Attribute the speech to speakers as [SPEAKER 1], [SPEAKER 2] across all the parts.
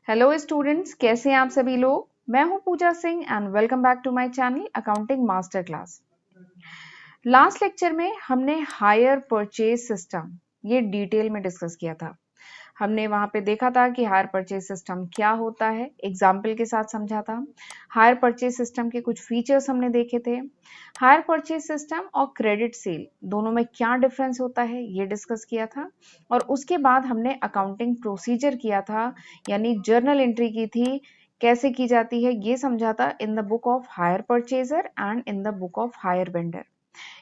[SPEAKER 1] Hello students, कैसे हैं आप सभी लोग। मैं हूं Pooja Singh and welcome back to my channel accounting master class. Last lecture में हमने हायर परचेज सिस्टम ये डिटेल में डिस्कस किया था। हमने वहां पे देखा था कि हायर परचेज सिस्टम क्या होता है, एग्जाम्पल के साथ समझा था। हायर परचेज सिस्टम के कुछ फीचर्स हमने देखे थे। हायर परचेज सिस्टम और क्रेडिट सेल दोनों में क्या डिफरेंस होता है ये डिस्कस किया था। और उसके बाद हमने अकाउंटिंग प्रोसीजर किया था, यानी जर्नल एंट्री की थी, कैसे की जाती है ये समझा था in the book of hire purchaser and in the book of hire vendor.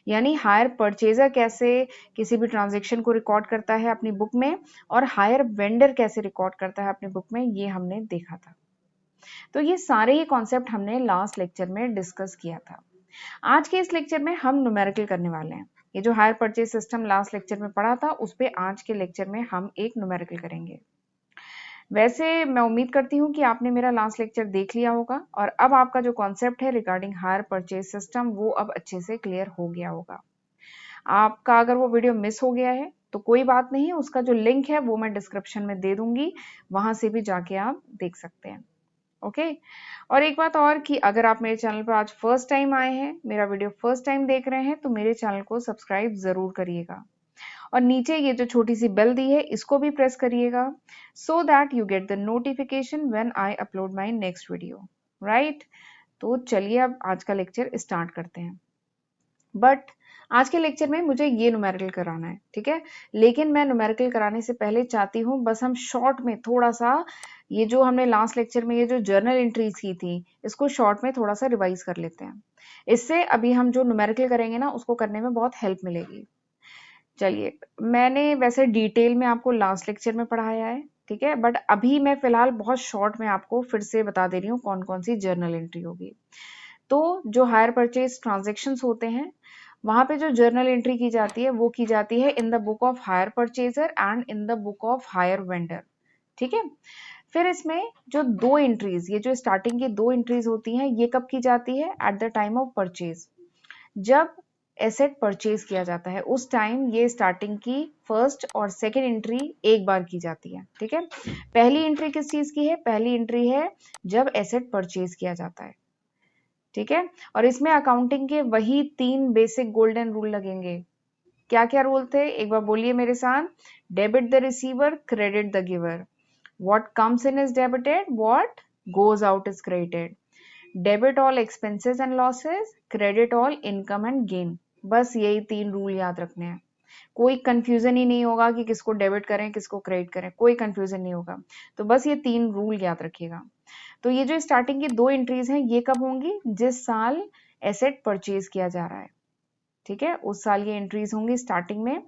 [SPEAKER 1] यानी हायर परचेजर कैसे किसी भी ट्रांजेक्शन को रिकॉर्ड करता है अपनी बुक में, और हायर वेंडर कैसे रिकॉर्ड करता है अपनी बुक में, ये हमने देखा था। तो ये सारे ही कॉन्सेप्ट हमने लास्ट लेक्चर में डिस्कस किया था। आज के इस लेक्चर में हम न्यूमेरिकल करने वाले हैं। ये जो higher purchase system last lecture में पढ़ा था उस पे आज के लेक्चर में हम एक न्यूमेरिकल करेंगे। वैसे मैं उम्मीद करती हूँ कि आपने मेरा लास्ट लेक्चर देख लिया होगा और अब आपका जो कॉन्सेप्ट है रिगार्डिंग हायर परचेज सिस्टम वो अब अच्छे से क्लियर हो गया होगा। आपका अगर वो वीडियो मिस हो गया है तो कोई बात नहीं, उसका जो लिंक है वो मैं डिस्क्रिप्शन में दे दूंगी, वहां से भी जाके आप देख सकते हैं। ओके। और एक बात और कि अगर आप मेरे चैनल पर आज फर्स्ट टाइम आए हैं, मेरा वीडियो फर्स्ट टाइम देख रहे हैं, तो मेरे चैनल को सब्सक्राइब जरूर करिएगा और नीचे ये जो छोटी सी बेल दी है इसको भी प्रेस करिएगा, so that you get the notification when I upload my next video. Right. तो चलिए अब आज का लेक्चर स्टार्ट करते हैं। बट आज के लेक्चर में मुझे ये न्यूमेरिकल कराना है, ठीक है। लेकिन मैं न्यूमेरिकल कराने से पहले चाहती हूँ बस हम शॉर्ट में थोड़ा सा ये जो हमने लास्ट लेक्चर में ये जो जर्नल एंट्रीज की थी इसको शॉर्ट में थोड़ा सा रिवाइज कर लेते हैं। इससे अभी हम जो न्यूमेरिकल करेंगे ना उसको करने में बहुत हेल्प मिलेगी। चलिए, मैंने वैसे डिटेल में आपको लास्ट लेक्चर में पढ़ाया है, ठीक है, बट अभी मैं फिलहाल बहुत शॉर्ट में आपको फिर से बता दे रही हूँ कौन कौन सी जर्नल एंट्री होगी। तो जो हायर परचेज ट्रांजेक्शंस होते हैं वहां पे जो जर्नल एंट्री की जाती है वो की जाती है in the book of hire purchaser and in the book of hire vendor, ठीक है। फिर इसमें जो दो एंट्रीज, ये जो स्टार्टिंग की दो एंट्रीज होती हैं, ये कब की जाती है? At the time of purchase. जब एसेट परचेज किया जाता है उस टाइम ये स्टार्टिंग की फर्स्ट और सेकेंड एंट्री एक बार की जाती है, ठीक है। पहली एंट्री किस चीज की है? पहली एंट्री है जब एसेट परचेज किया जाता है, ठीक है। और इसमें अकाउंटिंग के वही तीन बेसिक गोल्डन रूल लगेंगे। क्या क्या रूल थे एक बार बोलिए मेरे साथ। Debit the receiver, credit the giver. What comes in is debited, what goes out is credited. Debit all expenses and losses, credit all income and gain. बस यही तीन रूल याद रखने हैं। कोई कंफ्यूजन ही नहीं होगा कि किसको डेबिट करें किसको क्रेडिट करें, कोई कंफ्यूजन नहीं होगा। तो बस ये तीन रूल याद रखिएगा। तो ये जो स्टार्टिंग की दो एंट्रीज हैं ये कब होंगी? जिस साल एसेट परचेज किया जा रहा है, ठीक है, उस साल ये एंट्रीज होंगी स्टार्टिंग में।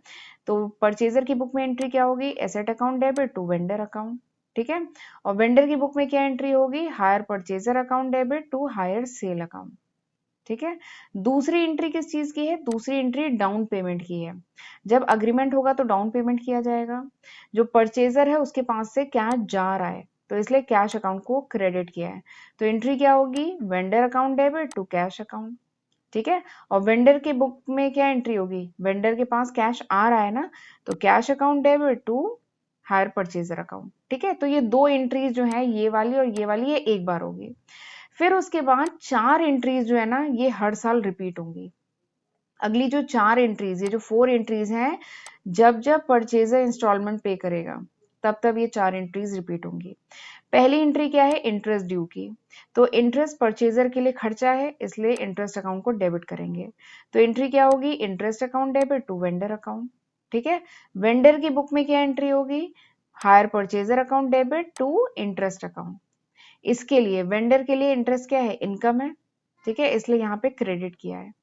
[SPEAKER 1] तो परचेजर की बुक में एंट्री क्या होगी? Asset account debit to vendor account, ठीक है। और वेंडर की बुक में क्या एंट्री होगी? Hire purchaser account debit to hire sale account, ठीक है। दूसरी एंट्री किस चीज की है? दूसरी एंट्री डाउन पेमेंट की है। जब अग्रीमेंट होगा तो डाउन पेमेंट किया जाएगा। जो परचेजर है उसके पास से कैश जा रहा है तो इसलिए कैश अकाउंट को क्रेडिट किया है। तो एंट्री क्या होगी? Vendor account debit to cash account, ठीक है। और वेंडर के बुक में क्या एंट्री होगी? वेंडर के पास कैश आ रहा है ना, तो cash account debit to hire purchaser account, ठीक है। तो ये दो एंट्रीज जो है ये वाली और ये वाली, ये एक बार होगी। फिर उसके बाद चार एंट्रीज जो है ना ये हर साल रिपीट होंगी। अगली जो चार एंट्रीज, ये जो फोर एंट्रीज हैं, जब जब परचेजर इंस्टॉलमेंट पे करेगा तब तब ये चार एंट्रीज रिपीट होंगी। पहली एंट्री क्या है? इंटरेस्ट ड्यू की। तो इंटरेस्ट परचेजर के लिए खर्चा है इसलिए इंटरेस्ट अकाउंट को डेबिट करेंगे। तो एंट्री क्या होगी? Interest account debit to vendor account, ठीक है। वेंडर की बुक में क्या एंट्री होगी? Hire purchaser account debit to interest account. इसके लिए वेंडर के लिए इंटरेस्ट क्या है? इनकम है, ठीक है, इसलिए यहाँ पे क्रेडिट किया है।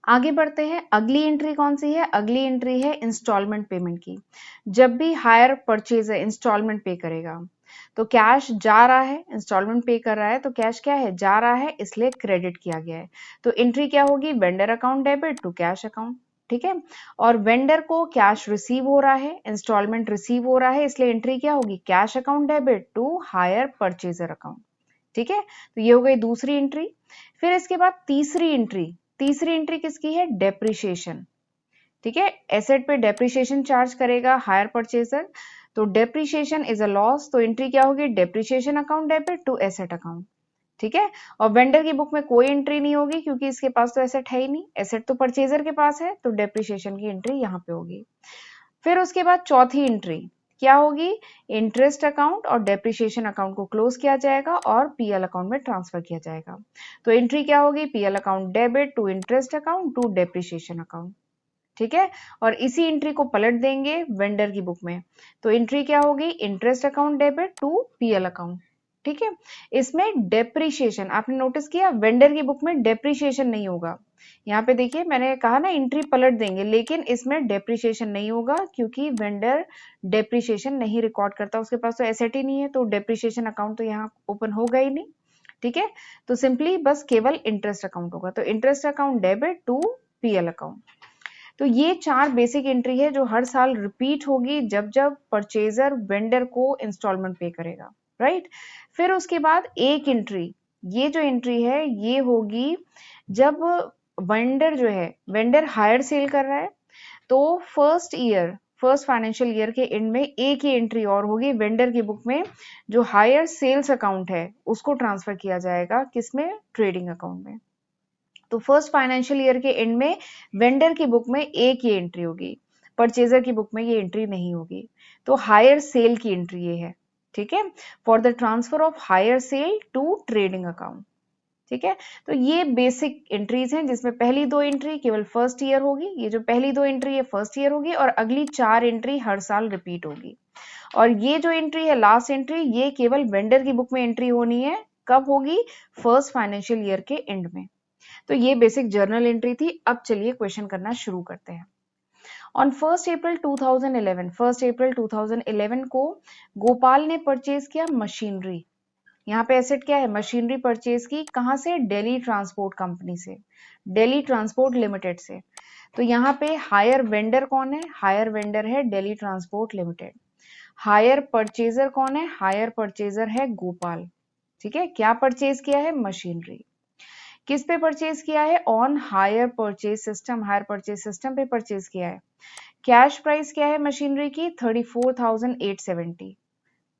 [SPEAKER 1] आगे बढ़ते हैं। अगली एंट्री कौन सी है? अगली एंट्री है इंस्टॉलमेंट पेमेंट की। जब भी हायर परचेजर इंस्टॉलमेंट पे करेगा तो कैश जा रहा है, इंस्टॉलमेंट पे कर रहा है तो कैश क्या है? जा रहा है, इसलिए क्रेडिट किया गया है। तो एंट्री क्या होगी? Vendor account debit to cash account, ठीक है। और वेंडर को कैश रिसीव हो रहा है, इंस्टॉलमेंट रिसीव हो रहा है, इसलिए एंट्री क्या होगी? Cash account debit to hire purchaser account, ठीक है। तो ये हो गई दूसरी एंट्री। फिर इसके बाद तीसरी एंट्री। तीसरी एंट्री किसकी है? डेप्रिसिएशन, ठीक है। एसेट पे डेप्रिसिएशन चार्ज करेगा हायर परचेजर, तो डेप्रिसिएशन इज अ लॉस, तो एंट्री क्या होगी, depreciation account debit to asset account, ठीक है। और वेंडर की बुक में कोई एंट्री नहीं होगी क्योंकि इसके पास तो एसेट है ही नहीं, एसेट तो परचेजर के पास है, तो डेप्रिसिएशन की एंट्री यहाँ पे होगी। फिर उसके बाद चौथी एंट्री क्या होगी, इंटरेस्ट अकाउंट और डेप्रिसिएशन अकाउंट को क्लोज किया जाएगा और पीएल अकाउंट में ट्रांसफर किया जाएगा। तो एंट्री क्या होगी, PL account debit to interest account to depreciation account, ठीक है। और इसी एंट्री को पलट देंगे वेंडर की बुक में, तो एंट्री क्या होगी, interest account debit to PL account, ठीक है। इसमें डेप्रिसिएशन आपने नोटिस किया, वेंडर की बुक में डेप्रिसिएशन नहीं होगा। यहाँ पे देखिए मैंने कहा ना एंट्री पलट देंगे, लेकिन इसमें डेप्रिसिएशन नहीं होगा क्योंकि वेंडर डेप्रिसिएशन नहीं रिकॉर्ड करता, उसके पास तो एसेट ही नहीं है, तो डेप्रिसिएशन अकाउंट तो यहाँ ओपन होगा ही नहीं, ठीक है। तो सिंपली बस केवल इंटरेस्ट अकाउंट होगा, तो interest account debit to PL account. तो ये 4 बेसिक एंट्री है जो हर साल रिपीट होगी जब जब परचेजर वेंडर को इंस्टॉलमेंट पे करेगा, राइट। फिर उसके बाद एक एंट्री, ये जो एंट्री है ये होगी जब वेंडर जो है, वेंडर हायर सेल कर रहा है, तो फर्स्ट फाइनेंशियल ईयर के एंड में एक ही एंट्री और होगी वेंडर की बुक में, जो हायर सेल्स अकाउंट है उसको ट्रांसफर किया जाएगा किसमें, ट्रेडिंग अकाउंट में। तो फर्स्ट फाइनेंशियल ईयर के एंड में वेंडर की बुक में एक ही एंट्री होगी, परचेजर की बुक में ये एंट्री नहीं होगी, तो हायर सेल की एंट्री ये है, ठीक है, for the transfer of hire sale to trading account, ठीक है। तो ये बेसिक एंट्रीज हैं जिसमें पहली 2 एंट्री केवल फर्स्ट ईयर होगी, ये जो पहली 2 एंट्री है फर्स्ट ईयर होगी और अगली 4 एंट्री हर साल रिपीट होगी। और ये जो एंट्री है लास्ट एंट्री, ये केवल वेंडर की बुक में एंट्री होनी है, कब होगी, फर्स्ट फाइनेंशियल ईयर के एंड में। तो ये बेसिक जर्नल एंट्री थी। अब चलिए क्वेश्चन करना शुरू करते हैं। ऑन 1 अप्रैल 2011 को गोपाल ने परचेज किया मशीनरी, यहाँ पे एसेट क्या है, मशीनरी परचेज की, कहाँ से, दिल्ली ट्रांसपोर्ट कंपनी से, दिल्ली ट्रांसपोर्ट लिमिटेड से। तो यहाँ पे हायर वेंडर कौन है, हायर वेंडर है Delhi Transport Limited. Hire purchaser कौन है, हायर परचेजर है गोपाल, ठीक है। क्या परचेज किया है, मशीनरी। किस पे परचेज किया है, on higher purchase system, higher purchase system पे परचेज किया है। कैश प्राइस क्या है मशीनरी की, 34,870,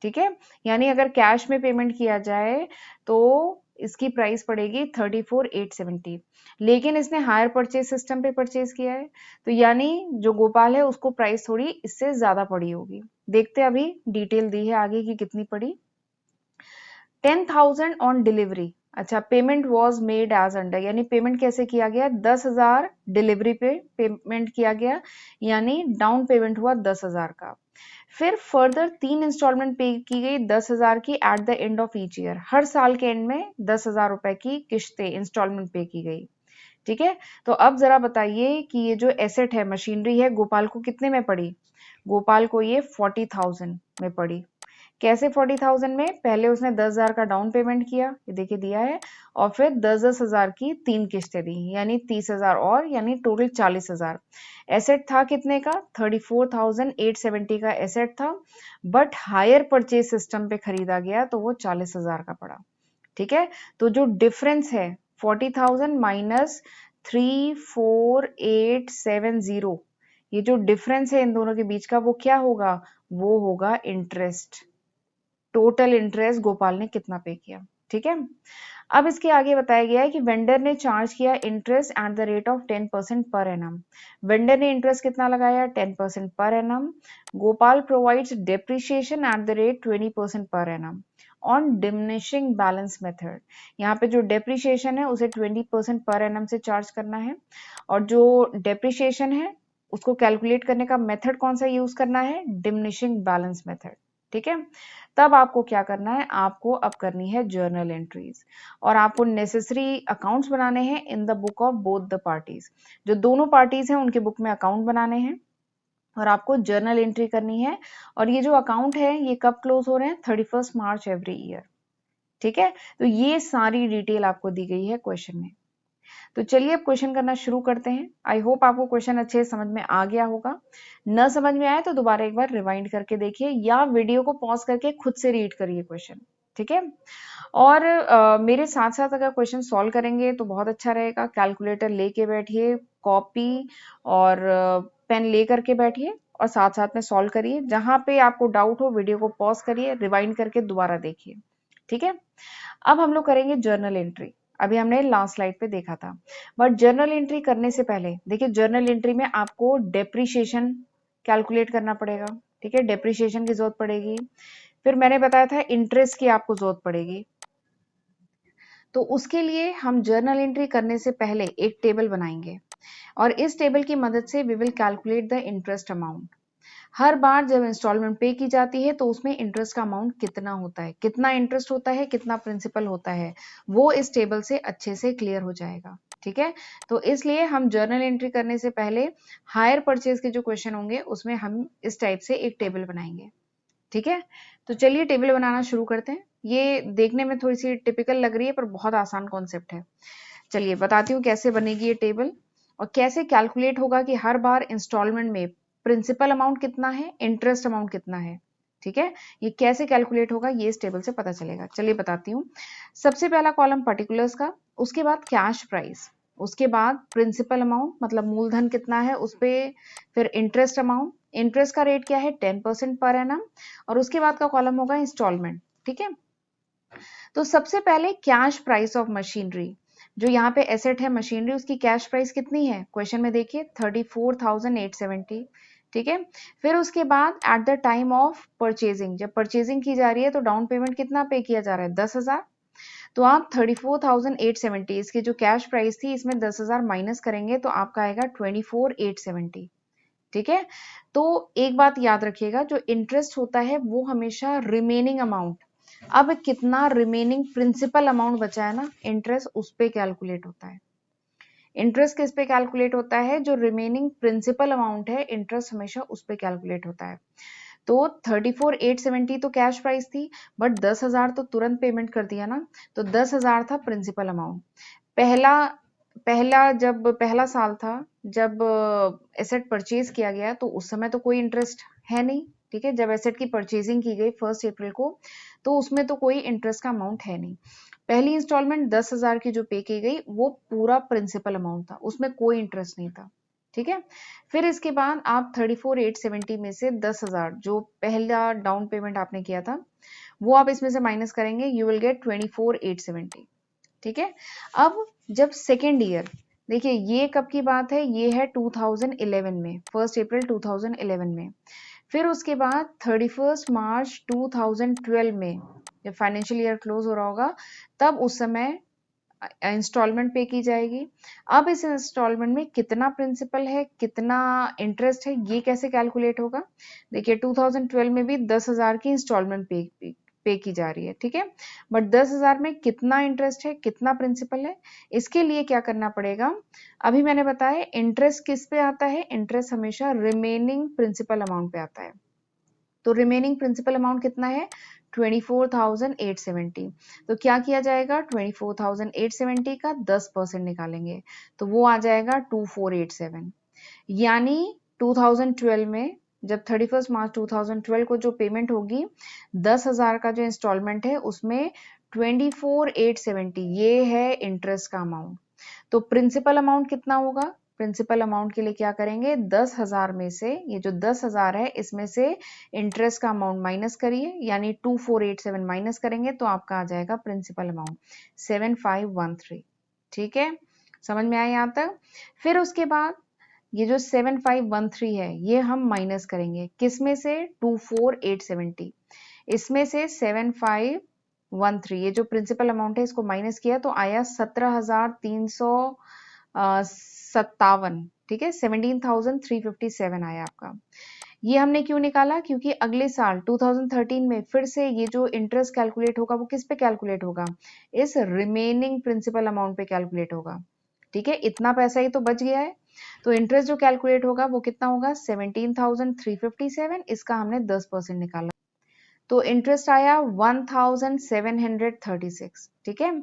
[SPEAKER 1] ठीक है। यानी अगर कैश में पेमेंट किया जाए तो इसकी प्राइस पड़ेगी 34,870, लेकिन इसने हायर परचेज सिस्टम पे परचेज किया है, तो यानी जो गोपाल है उसको प्राइस थोड़ी इससे ज्यादा पड़ी होगी। देखते हैं अभी डिटेल दी है आगे की कितनी पड़ी। 10,000 ऑन डिलीवरी, अच्छा payment was made as under, यानी पेमेंट कैसे किया गया, 10,000 डिलीवरी पे पेमेंट किया गया, यानी डाउन पेमेंट हुआ 10,000 का। फिर फर्दर 3 इंस्टॉलमेंट पे की गई 10,000 की at the end of each year, हर साल के एंड में 10,000 रुपए की किश्तें इंस्टॉलमेंट पे की गई, ठीक है। तो अब जरा बताइए कि ये जो एसेट है मशीनरी है गोपाल को कितने में पड़ी, गोपाल को ये 40,000 में पड़ी। कैसे 40,000 में, पहले उसने 10,000 का डाउन पेमेंट किया, ये देखिए दिया है, और फिर 10,000 की 3 किश्तें दी, यानी 30,000 और, यानी टोटल 40,000। एसेट था कितने का, 34,870 का एसेट था, बट हायर परचेज सिस्टम पे खरीदा गया तो वो 40,000 का पड़ा, ठीक है। तो जो डिफरेंस है 40,000 माइनस 34,870, ये जो डिफरेंस है इन दोनों के बीच का वो क्या होगा, वो होगा इंटरेस्ट, टोटल इंटरेस्ट गोपाल ने कितना पे किया, ठीक है। अब इसके आगे बताया गया है कि वेंडर ने चार्ज किया interest at the rate of 10% per annum, vendor ने इंटरेस्ट कितना लगाया, 10% per annum. Gopal provides depreciation at the rate 20% per annum on diminishing balance method, यहाँ पे जो डेप्रिसिएशन है उसे 20% पर एनम से चार्ज करना है, और जो डेप्रिसिएशन है उसको कैलकुलेट करने का मेथड कौन सा यूज करना है, डिमिनिशिंग बैलेंस मेथड, ठीक है। तब आपको क्या करना है, आपको अब करनी है जर्नल एंट्रीज, और आपको नेसेसरी अकाउंट्स बनाने हैं in the book of both the parties, जो दोनों पार्टीज हैं उनके बुक में अकाउंट बनाने हैं और आपको जर्नल एंट्री करनी है। और ये जो अकाउंट है ये कब क्लोज हो रहे हैं, 31 मार्च एवरी ईयर, ठीक है। तो ये सारी डिटेल आपको दी गई है क्वेश्चन में। तो चलिए अब क्वेश्चन करना शुरू करते हैं। आई होप आपको क्वेश्चन अच्छे समझ में आ गया होगा, न समझ में आए तो दोबारा एक बार रिवाइंड करके देखिए या वीडियो को पॉज करके खुद से रीड करिए क्वेश्चन, ठीक है। और मेरे साथ साथ अगर क्वेश्चन सॉल्व करेंगे तो बहुत अच्छा रहेगा। कैलकुलेटर लेके बैठिए, कॉपी और पेन ले करके बैठिए और साथ साथ में सॉल्व करिए। जहां पे आपको डाउट हो वीडियो को पॉज करिए, रिवाइंड करके दोबारा देखिए। ठीक है, अब हम लोग करेंगे जर्नल एंट्री। अभी हमने लास्ट स्लाइड पे देखा था, बट जर्नल एंट्री करने से पहले देखिए, जर्नल एंट्री में आपको डेप्रीशिएशन कैलकुलेट करना पड़ेगा। ठीक है, डेप्रीशिएशन की जरूरत पड़ेगी। फिर मैंने बताया था इंटरेस्ट की आपको जरूरत पड़ेगी। तो उसके लिए हम जर्नल एंट्री करने से पहले एक टेबल बनाएंगे और इस टेबल की मदद से we will calculate the interest amount. हर बार जब इंस्टॉलमेंट पे की जाती है तो उसमें इंटरेस्ट का अमाउंट कितना होता है, कितना इंटरेस्ट होता है, कितना प्रिंसिपल होता है, वो इस टेबल से अच्छे से क्लियर हो जाएगा। ठीक है, तो इसलिए हम जर्नल एंट्री करने से पहले हायर परचेज के जो क्वेश्चन होंगे उसमें हम इस टाइप से एक टेबल बनाएंगे। ठीक है, तो चलिए टेबल बनाना शुरू करते हैं। ये देखने में थोड़ी सी टिपिकल लग रही है पर बहुत आसान कॉन्सेप्ट है। चलिए बताती हूँ कैसे बनेगी ये टेबल और कैसे कैलकुलेट होगा कि हर बार इंस्टॉलमेंट में प्रिंसिपल अमाउंट कितना है, इंटरेस्ट अमाउंट कितना है। ठीक है, ये कैसे कैलकुलेट होगा ये इस टेबल से पता चलेगा। चलिए बताती हूँ। सबसे पहला कॉलम पर्टिकुलर्स का, उसके बाद कैश प्राइस, उसके बाद प्रिंसिपल अमाउंट मतलब मूलधन कितना है उस पर, फिर इंटरेस्ट अमाउंट, इंटरेस्ट का रेट क्या है 10% पर एनम, और उसके बाद का कॉलम होगा इंस्टॉलमेंट। ठीक है, तो सबसे पहले कैश प्राइस ऑफ मशीनरी, जो यहाँ पे एसेट है मशीनरी, उसकी कैश प्राइस कितनी है क्वेश्चन में देखिए 34,870। ठीक है, फिर उसके बाद at the time of purchasing, जब परचेजिंग की जा रही है तो डाउन पेमेंट कितना पे किया जा रहा है 10,000। तो आप 34,870 इसकी जो कैश प्राइस थी इसमें 10,000 माइनस करेंगे तो आपका आएगा 24,870। ठीक है, तो एक बात याद रखिएगा, जो इंटरेस्ट होता है वो हमेशा रिमेनिंग अमाउंट, अब कितना रिमेनिंग प्रिंसिपल अमाउंट बचा है ना इंटरेस्ट, उस पे कैलकुलेट होता है। इंटरेस्ट किस पे कैलकुलेट होता है, जो रिमेनिंग प्रिंसिपल अमाउंट है इंटरेस्ट हमेशा उस पे कैलकुलेट होता है। तो 34,870 तो कैश प्राइस थी, बट 10,000 तो तुरंत पेमेंट कर दिया ना, तो 10,000 था प्रिंसिपल अमाउंट। पहला पहला जब पहला साल था जब एसेट परचेज किया गया तो उस समय तो कोई इंटरेस्ट है नहीं। ठीक है, जब एसेट की परचेजिंग की गई 1 अप्रैल को तो उसमें तो कोई इंटरेस्ट का अमाउंट है नहीं। पहली इंस्टॉलमेंट 10,000 की जो पे की गई वो पूरा प्रिंसिपल अमाउंट था, उसमें कोई इंटरेस्ट नहीं था। ठीक है, फिर इसके बाद आप 34,870 में से 10,000 जो पहला डाउन पेमेंट आपने किया था वो आप इसमें से माइनस करेंगे, यू विल गेट 24,870। ठीक है, अब जब सेकेंड ईयर, देखिए ये कब की बात है, ये है 2011 में, 1 अप्रैल 2011 में। फिर उसके बाद 31 मार्च 2012 में जब फाइनेंशियल ईयर क्लोज हो रहा होगा तब उस समय इंस्टॉलमेंट पे की जाएगी। अब इस इंस्टॉलमेंट में कितना प्रिंसिपल है कितना इंटरेस्ट है ये कैसे कैलकुलेट होगा, देखिए 2012 में भी 10,000 की इंस्टॉलमेंट पे की जा रही है। ठीक है, बट 10,000 में कितना इंटरेस्ट है कितना प्रिंसिपल है, इसके लिए क्या करना पड़ेगा, अभी मैंने बताया इंटरेस्ट किस पे आता है, इंटरेस्ट हमेशा रिमेनिंग प्रिंसिपल अमाउंट पे आता है। तो रिमेनिंग प्रिंसिपल अमाउंट कितना है 24,870। तो क्या किया जाएगा 24,870 का 10% निकालेंगे तो वो आ जाएगा 2487। यानी 2012 में जब 31 मार्च 2012 को जो पेमेंट होगी 10,000 का जो इंस्टॉलमेंट है उसमें 24,870 ये है इंटरेस्ट का अमाउंट। तो प्रिंसिपल अमाउंट कितना होगा, प्रिंसिपल अमाउंट के लिए क्या करेंगे 10,000 में से ये जो 10,000 है इसमें से इंटरेस्ट का अमाउंट माइनस करिए, यानी 2487 माइनस करेंगे तो आपका आ जाएगा प्रिंसिपल अमाउंट 7513। ठीक है, समझ में आया यहाँ तक। फिर उसके बाद ये जो 7513 है ये हम माइनस करेंगे किस में से 24,870, इसमें से 7513 ये जो प्रिंसिपल अमाउंट है इसको माइनस किया तो आया 17,357। ठीक है, 17,357 आया आपका। ये हमने क्यों निकाला, क्योंकि अगले साल 2013 में फिर से ये जो इंटरेस्ट कैलकुलेट होगा वो किस पे कैलकुलेट होगा, इस रिमेनिंग प्रिंसिपल अमाउंट पे कैलकुलेट होगा। ठीक है, इतना पैसा ही तो बच गया है, तो इंटरेस्ट जो कैलकुलेट होगा वो कितना होगा 17,357, इसका हमने 10% निकाला तो इंटरेस्ट आया 1,736। ठीक है,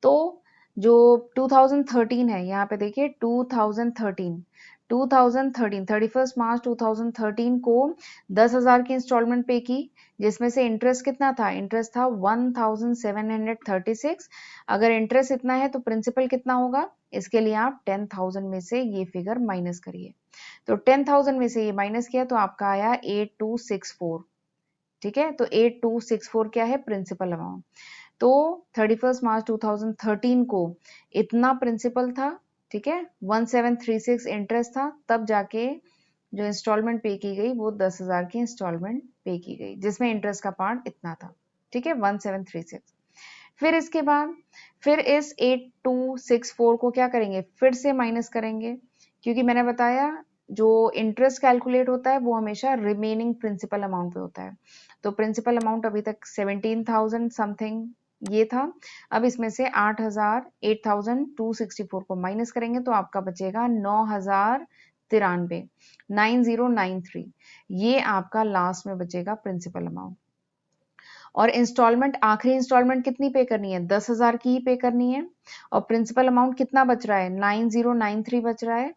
[SPEAKER 1] तो जो 2013 है यहाँ पे देखिए 2013 31 मार्च 2013 को 10,000 की इंस्टॉलमेंट पे की जिसमें से इंटरेस्ट कितना था, इंटरेस्ट था 1,736। अगर इंटरेस्ट इतना है तो प्रिंसिपल कितना होगा, इसके लिए आप 10,000 में से ये फिगर माइनस करिए। तो 10,000 में से ये माइनस किया तो आपका आया 8264। ठीक है, तो 8264 क्या है? Principal amount. तो 31 मार्च 2013 को इतना प्रिंसिपल था। ठीक है, 1736 इंटरेस्ट था, तब जाके जो इंस्टॉलमेंट पे की गई वो 10,000 की इंस्टॉलमेंट पे की गई, जिसमें इंटरेस्ट का पार्ट इतना था। ठीक है, 1736। फिर इसके बाद फिर इस 8264 को क्या करेंगे? फिर से माइनस करेंगे, क्योंकि मैंने बताया जो इंटरेस्ट कैलकुलेट होता है वो हमेशा रिमेनिंग प्रिंसिपल अमाउंट पे होता है। तो प्रिंसिपल अमाउंट अभी तक 17,000 समथिंग ये था। अब इसमें से 8,264 को माइनस करेंगे तो आपका बचेगा 9,093, 9093। ये आपका लास्ट में बचेगा प्रिंसिपल अमाउंट। और इंस्टॉलमेंट, आखिरी इंस्टॉलमेंट कितनी पे करनी है? 10,000 की ही पे करनी है। और प्रिंसिपल अमाउंट कितना बच रहा है? 9093 बच रहा है।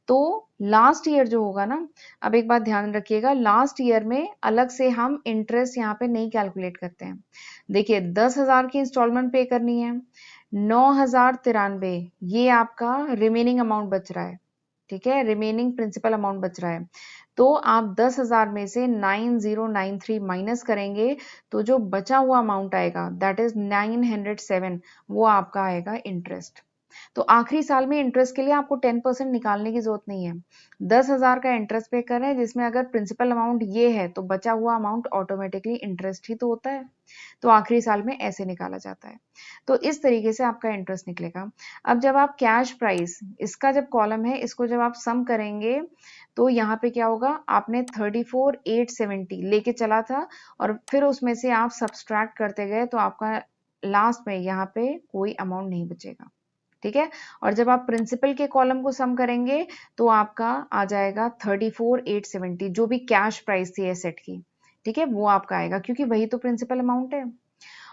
[SPEAKER 1] तो लास्ट ईयर जो होगा ना, अब एक बात ध्यान रखिएगा, लास्ट ईयर में अलग से हम इंटरेस्ट यहाँ पे नहीं कैलकुलेट करते हैं। देखिए 10,000 की इंस्टॉलमेंट पे करनी है, 9,093 ये आपका रिमेनिंग अमाउंट बच रहा है। ठीक है, रिमेनिंग प्रिंसिपल अमाउंट बच रहा है। तो आप 10,000 में से 9093 माइनस करेंगे तो जो बचा हुआ अमाउंट आएगा दैट इज 907, वो आपका आएगा इंटरेस्ट। तो आखिरी साल में इंटरेस्ट के लिए आपको 10% निकालने की जरूरत नहीं है। 10,000 का इंटरेस्ट पे कर रहे हैं, जिसमें अगर प्रिंसिपल अमाउंट ये है तो बचा हुआ अमाउंट ऑटोमेटिकली इंटरेस्ट ही तो होता है। तो आखिरी साल में ऐसे निकाला जाता है। तो इस तरीके से आपका इंटरेस्ट निकलेगा। अब जब आप कैश प्राइस, इसका जब कॉलम है इसको जब आप सम करेंगे तो यहाँ पे क्या होगा? आपने 34,870 लेके चला था और फिर उसमें से आप सब्सट्रैक्ट करते गए तो आपका लास्ट में यहाँ पे कोई अमाउंट नहीं बचेगा। ठीक है, और जब आप प्रिंसिपल के कॉलम को सम करेंगे तो आपका आ जाएगा 34,870, जो भी कैश प्राइस थी एसेट की। ठीक है, वो आपका आएगा, क्योंकि वही तो प्रिंसिपल अमाउंट है।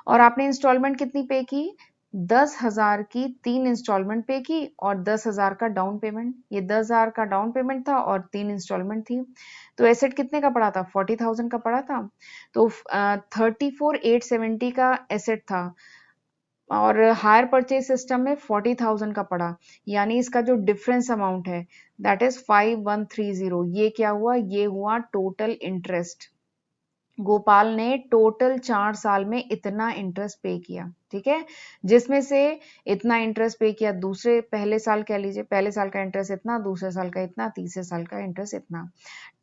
[SPEAKER 1] और आपने इंस्टॉलमेंट कितनी पे की? 10,000 की 3 इंस्टॉलमेंट पे की और 10,000 का डाउन पेमेंट। ये 10,000 का डाउन पेमेंट था और 3 इंस्टॉलमेंट थी। तो एसेट कितने का पड़ा था? 40,000 का पड़ा था। तो 34,870 का एसेट था और हायर परचेज सिस्टम में 40,000 का पड़ा, यानी इसका जो डिफरेंस अमाउंट है दैट इज 5130। ये क्या हुआ? ये हुआ टोटल इंटरेस्ट। गोपाल ने टोटल 4 साल में इतना इंटरेस्ट पे किया। ठीक है, जिसमें से इतना इंटरेस्ट पे किया दूसरे, पहले साल कह लीजिए, पहले साल का इंटरेस्ट इतना, दूसरे साल का इतना, तीसरे साल का इंटरेस्ट इतना,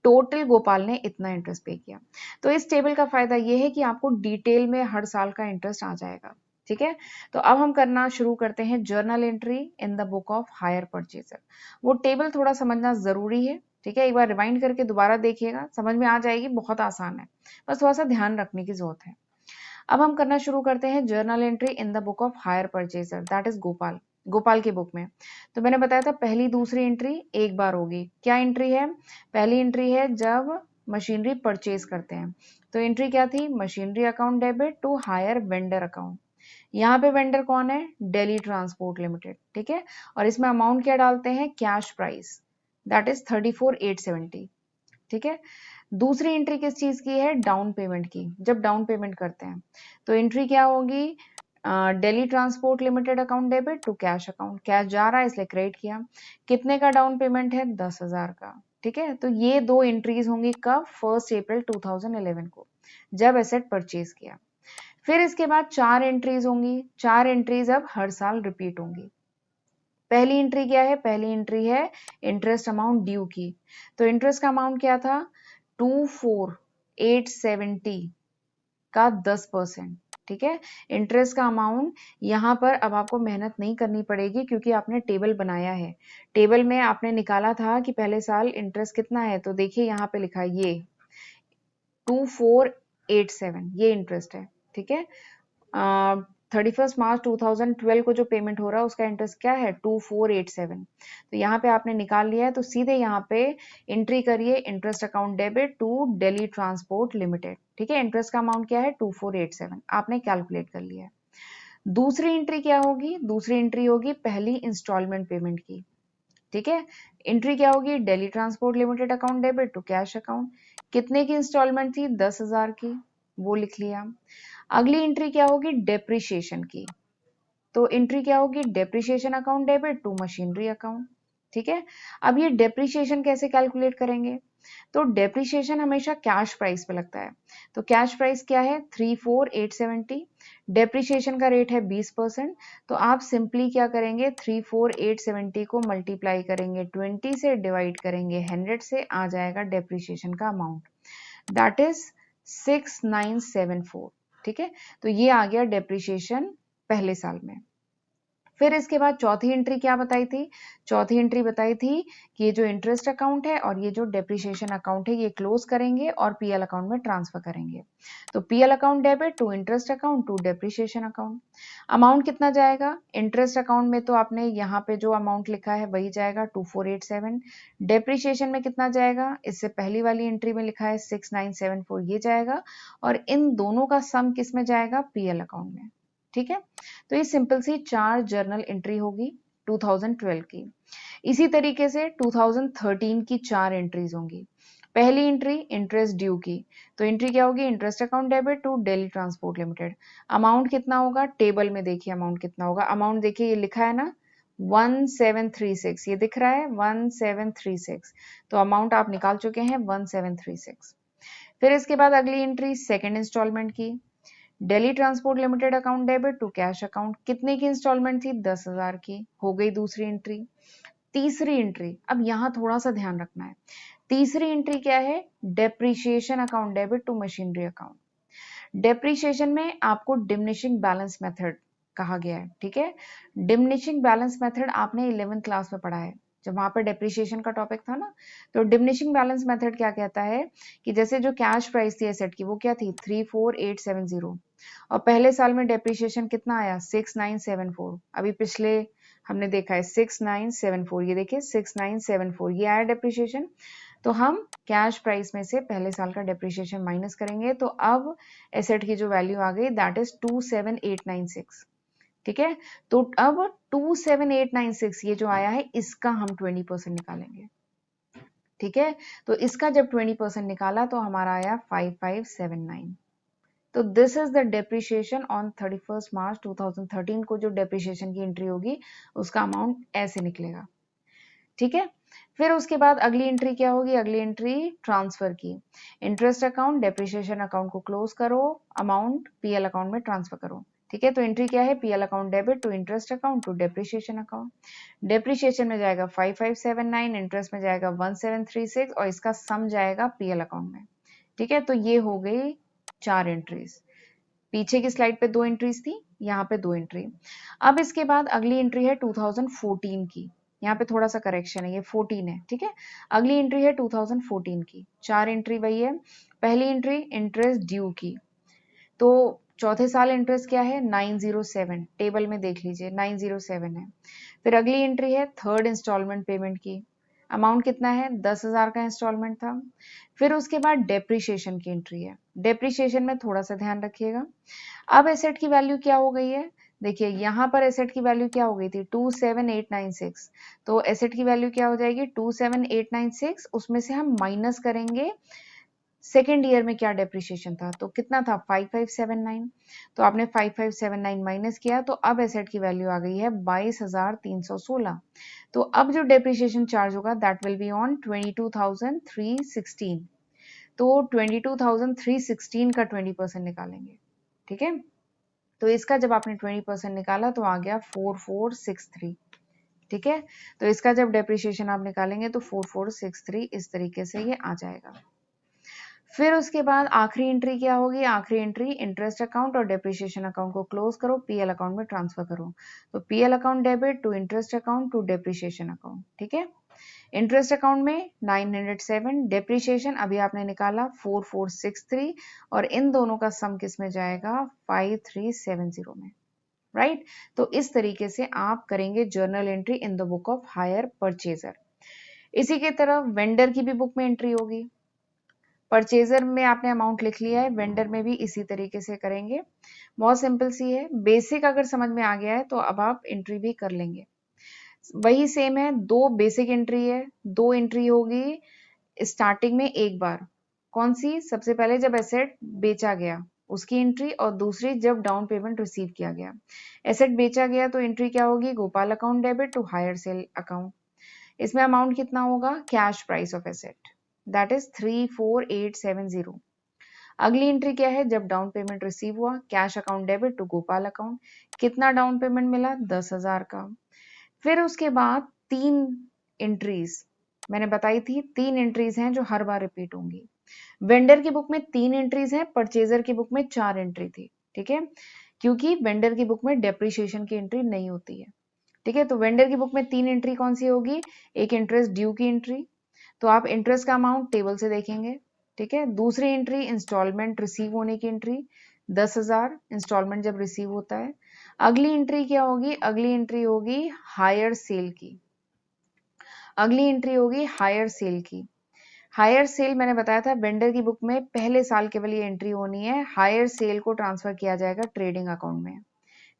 [SPEAKER 1] टोटल गोपाल ने इतना इंटरेस्ट पे किया। तो इस टेबल का फायदा यह है कि आपको डिटेल में हर साल का इंटरेस्ट आ जाएगा। ठीक है, तो अब हम करना शुरू करते हैं journal entry in the book of hire purchaser. वो टेबल थोड़ा समझना जरूरी है। ठीक है, एक बार रिवाइंड करके दोबारा देखिएगा, समझ में आ जाएगी, बहुत आसान है, बस थोड़ा सा ध्यान रखने की जरूरत है। अब हम करना शुरू करते हैं journal entry in the book of hire purchaser, that is Gopal, Gopal की बुक में। तो मैंने बताया था पहली दूसरी एंट्री एक बार होगी। क्या एंट्री है? पहली एंट्री है जब मशीनरी परचेज करते हैं। तो एंट्री क्या थी? Machinery account debit to hire vendor account. यहाँ पे वेंडर कौन है? Delhi Transport Limited. ठीक है, और इसमें अमाउंट क्या डालते हैं? Cash price, that is 34,870। ठीक है, दूसरी एंट्री किस चीज की है? डाउन पेमेंट की, जब डाउन पेमेंट करते हैं। तो एंट्री क्या होगी? Delhi Transport Limited account debit to cash account. Cash जा रहा है इसलिए क्रेडिट किया। कितने का डाउन पेमेंट है? 10,000 का। ठीक है, तो ये दो एंट्रीज होंगी कब? 1 अप्रैल 2011 को, जब एसेट परचेज किया। फिर इसके बाद 4 एंट्रीज होंगी। 4 एंट्रीज अब हर साल रिपीट होंगी। पहली एंट्री क्या है? पहली एंट्री है इंटरेस्ट अमाउंट ड्यू की। तो इंटरेस्ट का अमाउंट क्या था? 24,870 का 10%। ठीक है, इंटरेस्ट का अमाउंट यहाँ पर अब आपको मेहनत नहीं करनी पड़ेगी, क्योंकि आपने टेबल बनाया है। टेबल में आपने निकाला था कि पहले साल इंटरेस्ट कितना है, तो देखिए यहाँ पे लिखा है ये 2487, ये इंटरेस्ट है। ठीक है, 31 मार्च 2012 को जो पेमेंट हो रहा है उसका इंटरेस्ट क्या है? 2487। तो यहाँ पे आपने निकाल लिया है, तो सीधे यहाँ पे एंट्री करिए interest account debit to Delhi Transport Limited. ठीक है, इंटरेस्ट का अमाउंट क्या है? 2487, आपने कैलकुलेट कर लिया है। दूसरी एंट्री क्या होगी? दूसरी एंट्री होगी पहली इंस्टॉलमेंट पेमेंट की। ठीक है, एंट्री क्या होगी? Delhi Transport Limited account debit to cash account. कितने की इंस्टॉलमेंट थी? 10,000 की, वो लिख लिया। अगली एंट्री क्या होगी? डेप्रिशिएशन की। तो एंट्री क्या होगी, depreciation account debit to machinery account. ठीक है, अब ये डेप्रिसिएशन कैसे कैलकुलेट करेंगे, तो डेप्रिसिएशन हमेशा कैश प्राइस पे लगता है। तो कैश प्राइस क्या है, 34,870, डेप्रिसिएशन का रेट है 20%। तो आप सिंपली क्या करेंगे, 34,870 को मल्टीप्लाई करेंगे 20 से, डिवाइड करेंगे 100 से, आ जाएगा डेप्रिसिएशन का अमाउंट, दैट इज 6974। ठीक है, तो ये आ गया डेप्रिसिएशन पहले साल में। फिर इसके बाद चौथी एंट्री क्या बताई थी, चौथी एंट्री बताई थी कि ये जो इंटरेस्ट अकाउंट है और ये जो डेप्रिसिएशन अकाउंट है ये क्लोज करेंगे और पीएल अकाउंट में ट्रांसफर करेंगे। तो PL account debit to interest account to depreciation account. Amount कितना जाएगा, इंटरेस्ट अकाउंट में तो आपने यहाँ पे जो अमाउंट लिखा है वही जाएगा 2487। डेप्रिसिएशन में कितना जाएगा, इससे पहली वाली एंट्री में लिखा है 6974, ये जाएगा, और इन दोनों का सम किस में जाएगा, पीएल अकाउंट में। ठीक है, तो ये सिंपल सी 4 जर्नल एंट्री होगी 2012 की। इसी तरीके से 2013 की 4 एंट्रीज होंगी। पहली एंट्री इंटरेस्ट ड्यू की, तो एंट्री क्या होगी, interest account debit to Delhi Transport Limited. Amount कितना होगा, टेबल में देखिए अमाउंट कितना होगा, अमाउंट देखिए ये लिखा है ना 1736, ये दिख रहा है 1736, तो अमाउंट आप निकाल चुके हैं 1736। फिर इसके बाद अगली एंट्री सेकेंड इंस्टॉलमेंट की, Delhi Transport Limited account debit to cash account, कितने की इंस्टॉलमेंट थी, 10,000 की, हो गई दूसरी एंट्री। तीसरी एंट्री, अब यहां थोड़ा सा ध्यान रखना है, तीसरी एंट्री क्या है, depreciation account debit to machinery account. Depreciation में आपको डिमिनिशिंग बैलेंस मेथड कहा गया है। ठीक है, डिमिनिशिंग बैलेंस मेथड आपने 11th क्लास में पढ़ा है, जब वहां पर डेप्रिसिएशन का टॉपिक था ना। तो डिमिनिशिंग बैलेंस मेथड क्या कहता है कि जैसे जो कैश प्राइस थी एसेट की वो क्या थी 34,870, और पहले साल में डेप्रिसिएशन कितना आया 6,974, अभी पिछले हमने देखा है 6,974, ये देखिए 6,974 ये आया डेप्रिसिएशन। तो हम कैश प्राइस में से पहले साल का डेप्रिसिएशन माइनस करेंगे, तो अब एसेट की जो वैल्यू आ गई दैट इज 27,896। ठीक है, तो अब 27,896 ये जो आया है इसका हम 20% निकालेंगे। ठीक है, तो इसका जब 20% निकाला तो हमारा आया 5579। तो this is the depreciation on 31 मार्च 2013 को जो डेप्रिसिएशन की एंट्री होगी उसका अमाउंट ऐसे निकलेगा। ठीक है, फिर उसके बाद अगली एंट्री क्या होगी, अगली एंट्री ट्रांसफर की, इंटरेस्ट अकाउंट डेप्रिसिएशन अकाउंट को क्लोज करो, अमाउंट पीएल अकाउंट में ट्रांसफर करो। ठीक है, तो एंट्री क्या है, PL account debit to interest account to depreciation account. Depreciation में जाएगा 5579, इंटरेस्ट में जाएगा 1736 और इसका सम जाएगा पीएल अकाउंट में। ठीक है, तो ये हो गई 4 एंट्रीज। पीछे की स्लाइड पे 2 एंट्रीज थी, यहाँ पे 2 एंट्री। अब इसके बाद अगली एंट्री है 2014 की, यहाँ पे थोड़ा सा करेक्शन है, ये 14 है। ठीक है, अगली एंट्री है 2014 की, 4 एंट्री वही है। पहली एंट्री इंटरेस्ट ड्यू की, तो चौथे साल इंटरेस्ट क्या है 907, टेबल में देख लीजिए 907 है। फिर अगली एंट्री है थर्ड इंस्टॉलमेंट पेमेंट की, अमाउंट कितना है 10,000 का इंस्टॉलमेंट था। फिर उसके बाद डेप्रिसिएशन की एंट्री है, डेप्रिसिएशन में थोड़ा सा ध्यान रखिएगा। अब एसेट की वैल्यू क्या हो गई है, देखिए यहाँ पर एसेट की वैल्यू क्या हो गई थी 27,896, तो एसेट की वैल्यू क्या हो जाएगी 27,896, उसमें से हम माइनस करेंगे सेकेंड ईयर में क्या डेप्रिसिएशन था, तो कितना था 5579, तो आपने 5579 माइनस किया, तो अब एसेट की वैल्यू आ गई है 22,316। तो अब जो डेप्रिसिएशन चार्ज होगा दैट विल बी ऑन 22,316, तो 22,316 का 20% निकालेंगे। ठीक है, तो इसका जब आपने 20% निकाला तो आ गया 4463। ठीक है, तो इसका जब डेप्रिसिएशन आप निकालेंगे तो 4463 इस तरीके से ये आ जाएगा। फिर उसके बाद आखिरी एंट्री क्या होगी, आखिरी एंट्री इंटरेस्ट अकाउंट और डेप्रिसिएशन अकाउंट को क्लोज करो, पीएल अकाउंट में ट्रांसफर करो। तो PL account debit to interest account to depreciation account. ठीक है, इंटरेस्ट अकाउंट में 907, डेप्रिसिएशन अभी आपने निकाला 4463, और इन दोनों का सम किस में जाएगा 5370 में। राइट, तो इस तरीके से आप करेंगे journal entry in the book of hire purchaser. इसी की तरह वेंडर की भी बुक में एंट्री होगी। परचेजर में आपने अमाउंट लिख लिया है, वेंडर में भी इसी तरीके से करेंगे। बहुत सिंपल सी है, बेसिक अगर समझ में आ गया है तो अब आप एंट्री भी कर लेंगे। वही सेम है, 2 बेसिक एंट्री है, 2 एंट्री होगी स्टार्टिंग में एक बार। कौन सी, सबसे पहले जब एसेट बेचा गया उसकी एंट्री, और दूसरी जब डाउन पेमेंट रिसीव किया गया। एसेट बेचा गया तो एंट्री क्या होगी, Gopal account debit to hire sale account. इसमें अमाउंट कितना होगा, cash price of asset, that is 34870। अगली एंट्री क्या है, जब डाउन पेमेंट रिसीव हुआ, cash account debit to Gopal account. कितना डाउन पेमेंट मिला, 10,000 का। फिर उसके बाद 3 एंट्रीज मैंने बताई थी, 3 एंट्रीज हैं जो हर बार रिपीट होंगी। वेंडर की बुक में 3 एंट्रीज हैं, परचेजर की बुक में 4 एंट्री थी, ठीक है, क्योंकि वेंडर की बुक में डेप्रिसिएशन की एंट्री नहीं होती है, ठीक है। तो वेंडर की बुक में 3 एंट्री कौन सी होगी, एक इंटरेस्ट ड्यू की एंट्री, तो आप इंटरेस्ट का अमाउंट टेबल से देखेंगे, ठीक है। दूसरी एंट्री इंस्टॉलमेंट रिसीव होने की एंट्री, 10,000 इंस्टॉलमेंट जब रिसीव होता है। अगली एंट्री क्या होगी, अगली एंट्री होगी हायर सेल की, अगली एंट्री होगी हायर सेल की। हायर सेल मैंने बताया था वेंडर की बुक में पहले साल केवल ये एंट्री होनी है, हायर सेल को ट्रांसफर किया जाएगा ट्रेडिंग अकाउंट में,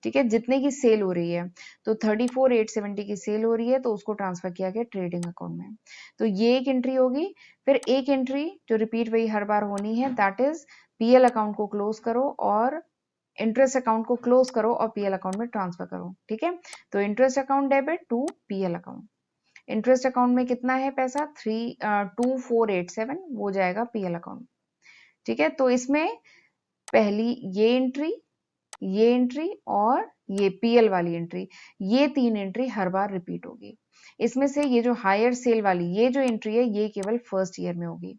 [SPEAKER 1] ठीक है, जितने की सेल हो रही है। तो 34,870 की सेल हो रही है तो उसको ट्रांसफर किया गया ट्रेडिंग अकाउंट में, तो ये एक एंट्री होगी। फिर एक एंट्री जो रिपीट वही हर बार होनी है, दैट इज पीएल अकाउंट को क्लोज करो और इंटरेस्ट अकाउंट को क्लोज करो और पीएल अकाउंट में ट्रांसफर करो, ठीक है। तो interest account debit to PL account, interest account में कितना है पैसा, 2487, वो जाएगा पीएल अकाउंट, ठीक है। तो इसमें पहली ये एंट्री और ये पीएल वाली एंट्री, ये 3 एंट्री हर बार रिपीट होगी। इसमें से ये जो हायर सेल वाली ये जो एंट्री है ये केवल फर्स्ट ईयर में होगी।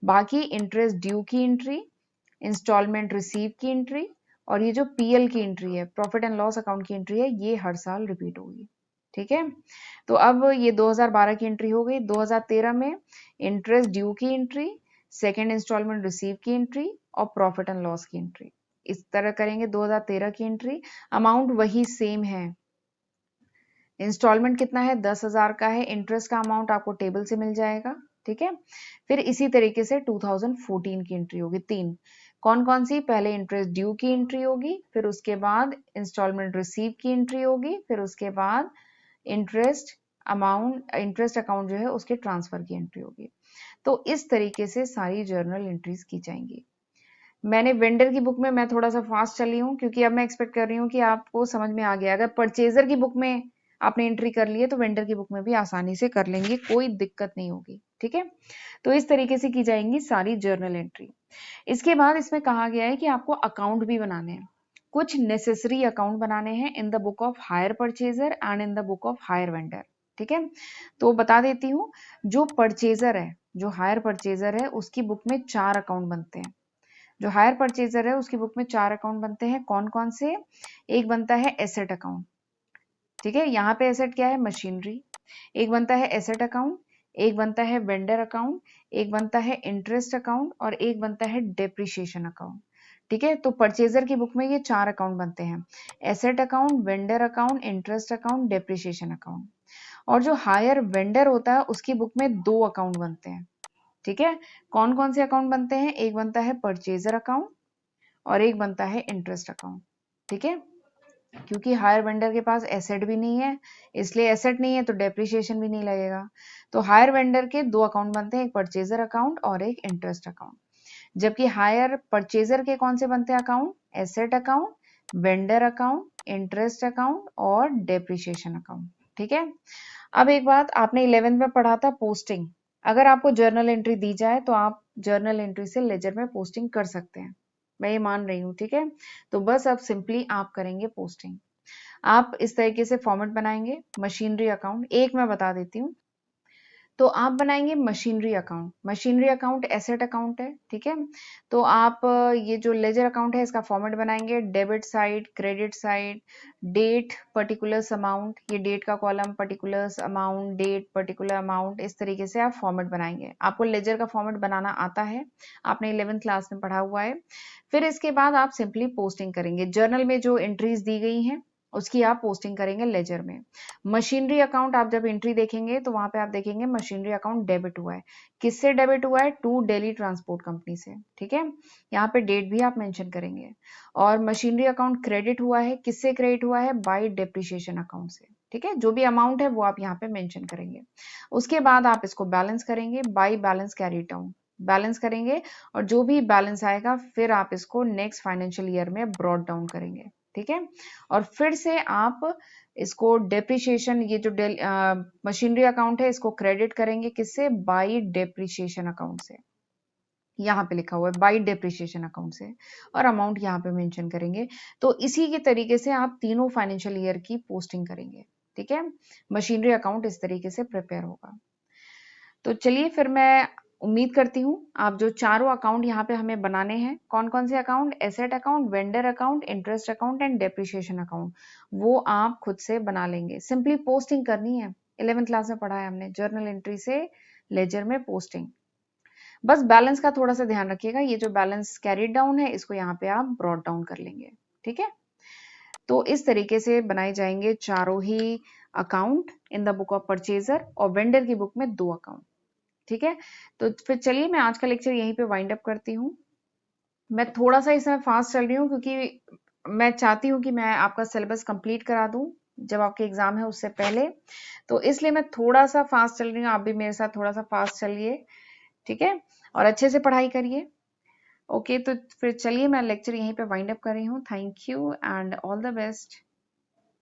[SPEAKER 1] बाकी इंटरेस्ट ड्यू की एंट्री, इंस्टॉलमेंट रिसीव की एंट्री और ये जो पीएल की एंट्री है, प्रॉफिट एंड लॉस अकाउंट की एंट्री है, ये हर साल रिपीट होगी, ठीक है। तो अब ये 2012 की एंट्री हो गई। 2013 में इंटरेस्ट ड्यू की एंट्री, सेकेंड इंस्टॉलमेंट रिसीव की एंट्री और प्रॉफिट एंड लॉस की एंट्री, इस तरह करेंगे। 2013 की एंट्री, अमाउंट वही सेम है, इंस्टॉलमेंट कितना है, 10,000 का है, इंटरेस्ट का अमाउंट आपको टेबल से मिल जाएगा, ठीक है। फिर इसी तरीके से 2014 की एंट्री होगी, 3, कौन कौन सी, पहले इंटरेस्ट ड्यू की एंट्री होगी, फिर उसके बाद इंस्टॉलमेंट रिसीव की एंट्री होगी, फिर उसके बाद इंटरेस्ट अकाउंट जो है उसके ट्रांसफर की एंट्री होगी। तो इस तरीके से सारी जर्नल एंट्रीज की जाएंगी। मैंने वेंडर की बुक में मैं थोड़ा सा फास्ट चली हूँ क्योंकि अब मैं एक्सपेक्ट कर रही हूँ कि आपको समझ में आ गया। अगर परचेजर की बुक में आपने एंट्री कर ली है तो वेंडर की बुक में भी आसानी से कर लेंगे, कोई दिक्कत नहीं होगी, ठीक है। तो इस तरीके से की जाएंगी सारी जर्नल एंट्री। इसके बाद इसमें कहा गया है कि आपको अकाउंट भी बनाने हैं, कुछ नेसेसरी अकाउंट बनाने हैं in the book of hire purchaser and in the book of hire vendor, ठीक है। तो बता देती हूँ, जो परचेजर है, जो हायर परचेजर है उसकी बुक में 4 अकाउंट बनते हैं। जो हायर परचेजर है उसकी बुक में 4 अकाउंट बनते हैं, कौन कौन से, एक बनता है एसेट अकाउंट, ठीक है, यहाँ पे एसेट क्या है, मशीनरी। एक बनता है एसेट अकाउंट, एक बनता है वेंडर अकाउंट, एक बनता है इंटरेस्ट अकाउंट और एक बनता है डेप्रिसिएशन अकाउंट, ठीक है। तो परचेजर की बुक में ये 4 अकाउंट बनते हैं, asset account, vendor account, interest account, depreciation account. और जो हायर वेंडर होता है उसकी बुक में 2 अकाउंट बनते हैं, ठीक है। कौन कौन से अकाउंट बनते हैं, एक बनता है परचेजर अकाउंट और एक बनता है इंटरेस्ट अकाउंट, ठीक है। क्योंकि हायर वेंडर के पास एसेट भी नहीं है, इसलिए एसेट नहीं है तो डेप्रिसिएशन भी नहीं लगेगा। तो हायर वेंडर के 2 अकाउंट बनते हैं, एक परचेजर अकाउंट और एक इंटरेस्ट अकाउंट। जबकि हायर परचेजर के कौन से बनते हैं account, asset account, vendor account, interest account और डेप्रिसिएशन अकाउंट, ठीक है। अब एक बात, आपने 11th में पढ़ा था पोस्टिंग, अगर आपको जर्नल एंट्री दी जाए तो आप जर्नल एंट्री से लेजर में पोस्टिंग कर सकते हैं, मैं ये मान रही हूँ, ठीक है। तो बस अब सिंपली आप करेंगे पोस्टिंग। आप इस तरीके से फॉर्मेट बनाएंगे, मशीनरी अकाउंट, एक मैं बता देती हूँ। तो आप बनाएंगे machinery account, machinery account asset account है, ठीक है। तो आप ये जो लेजर अकाउंट है इसका फॉर्मेट बनाएंगे, debit side, credit side, date, particulars amount, ये डेट का column, particulars amount, date, particular amount, इस तरीके से आप फॉर्मेट बनाएंगे। आपको लेजर का फॉर्मेट बनाना आता है, आपने 11th क्लास में पढ़ा हुआ है। फिर इसके बाद आप सिंपली पोस्टिंग करेंगे, जर्नल में जो एंट्रीज दी गई हैं उसकी आप पोस्टिंग करेंगे लेजर में। मशीनरी अकाउंट आप जब एंट्री देखेंगे तो वहां पे आप देखेंगे मशीनरी अकाउंट डेबिट हुआ है, किससे डेबिट हुआ है, टू दिल्ली ट्रांसपोर्ट कंपनी से, ठीक है। यहाँ पे डेट भी आप मेंशन करेंगे। और मशीनरी अकाउंट क्रेडिट हुआ है, किससे क्रेडिट हुआ है, बाय डेप्रिसिएशन अकाउंट से, ठीक है। जो भी अमाउंट है वो आप यहाँ पे मेंशन करेंगे। उसके बाद आप इसको बैलेंस करेंगे, by balance carry down, balance करेंगे और जो भी बैलेंस आएगा फिर आप इसको नेक्स्ट फाइनेंशियल ईयर में ब्रॉट डाउन करेंगे, ठीक है। और फिर से आप इसको डेप्रिसिएशन, ये जो मशीनरी अकाउंट है इसको क्रेडिट करेंगे किससे, बाई डेप्रिसिएशन अकाउंट से। यहाँ पे लिखा हुआ है बाई डेप्रिसिएशन अकाउंट से, और अमाउंट यहाँ पे मेंशन करेंगे। तो इसी के तरीके से आप तीनों फाइनेंशियल ईयर की पोस्टिंग करेंगे, ठीक है। मशीनरी अकाउंट इस तरीके से प्रिपेयर होगा। तो चलिए फिर मैं उम्मीद करती हूँ आप जो चारों अकाउंट यहाँ पे हमें बनाने हैं, कौन कौन से account, asset account, vendor account, interest account and depreciation account, वो आप खुद से बना लेंगे। सिंपली पोस्टिंग करनी है, 11th क्लास में पढ़ा है हमने, जर्नल एंट्री से लेजर में पोस्टिंग। बस बैलेंस का थोड़ा सा ध्यान रखिएगा, ये जो बैलेंस कैरिड डाउन है इसको यहाँ पे आप ब्रॉट डाउन कर लेंगे, ठीक है। तो इस तरीके से बनाए जाएंगे चारों ही account in the book of purchaser, और वेंडर की बुक में 2 अकाउंट, ठीक है। तो फिर चलिए मैं आज का लेक्चर यहीं पे वाइंड अप करती हूँ। मैं थोड़ा सा इसमें फास्ट चल रही हूँ क्योंकि मैं चाहती हूँ कि मैं आपका सिलेबस कंप्लीट करा दूँ जब आपके एग्जाम है उससे पहले, तो इसलिए मैं थोड़ा सा फास्ट चल रही हूँ। आप भी मेरे साथ थोड़ा सा फास्ट चलिए, ठीक है, और अच्छे से पढ़ाई करिए। ओके, तो फिर चलिए मैं लेक्चर यहीं पे वाइंड अप कर रही हूँ। Thank you and all the best.